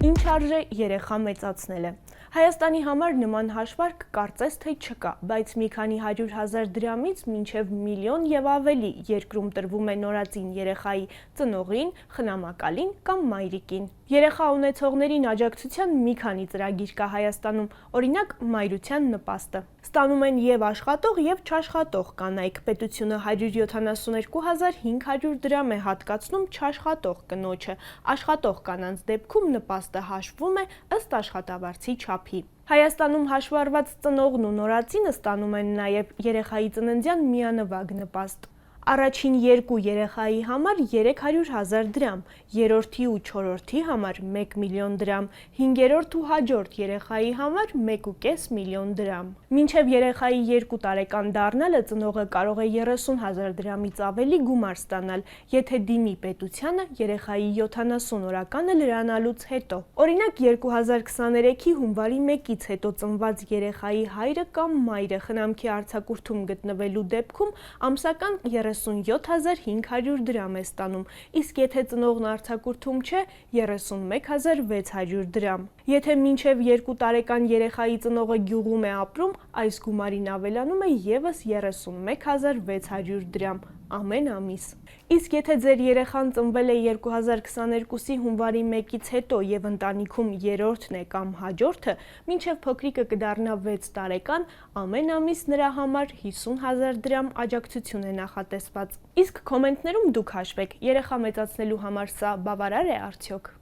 Ինչ արժե երեխա մեծացնելը։ Հայաստանի համար նման հաշվարկ կարծես թե չկա, բայց մի քանի 100,000 դրամից մինչև միլիոն եւ ավելի երկրում տրվում է նորածին երեխայի ծնողին, խնամակալին կամ մայրիկին։ Երեխա ունեցողներին աջակցության մի քանի ծրագիր կա Հայաստանում, օրինակ մայրության նպաստը։ Ստանում են եւ աշխատող եւ չաշխատող կանայք։ Պետությունը 172,500 դրամ է հատկացնում չաշխատող կնոջը։ Աշխատող կանանց դեպքում նպաստը հաշվում է ըստ աշխատավարձի չափի։ Հայաստանում հաշվառված ծնողն ու նորածինը ստանում են նաև երեխայի ծննդյան միանվագ նպաստ։ Առաջին երկու երեխայի համար 300,000 դրամ, երրորդի ու չորրորդի համար 1 միլիոն դրամ, հինգերորդ ու հաջորդ երեխայի համար 1,5 միլիոն դրամ։ Մինչև երեխայի 2 տարեկան դառնալը ծնողը կարող է 30,000 դրամից ավելի գումար ստանալ, եթե դիմի պետությանը երեխայի 70 օրականը լրանալուց հետո։ Օրինակ 2023-ի հունվարի 1-ից հետո ծնված երեխայի հայրը կամ մայրը խնամքի արձակուրդում գտնվելու դեպքում ամսական 37,500 դրամ է ստանում, իսկ եթե ծնողն արձակուրդում չէ, 31,600 դրամ։ Եթե մինչև 2 տարեկան երեխայի ծնողը գյուղում է ապրում, այս գումարին ավելանում է ևս 31,600 դրամ ամեն ամիս։ Իսկ եթե ձեր երեխան ծնվել է 2022-ի հունվարի 1-ից հետո եւ ընտանիքում երրորդն է կամ հաջորդը, մինչև փոքրիկը կդառնա 6 տարեկան, ամեն ամիս նրա համար 50,000 դրամ աջակցություն է նախատեսված։ Իսկ կոմենտներում դուք հաշվեք, երեխա մեծացնելու համար սա բավարար է արդյոք։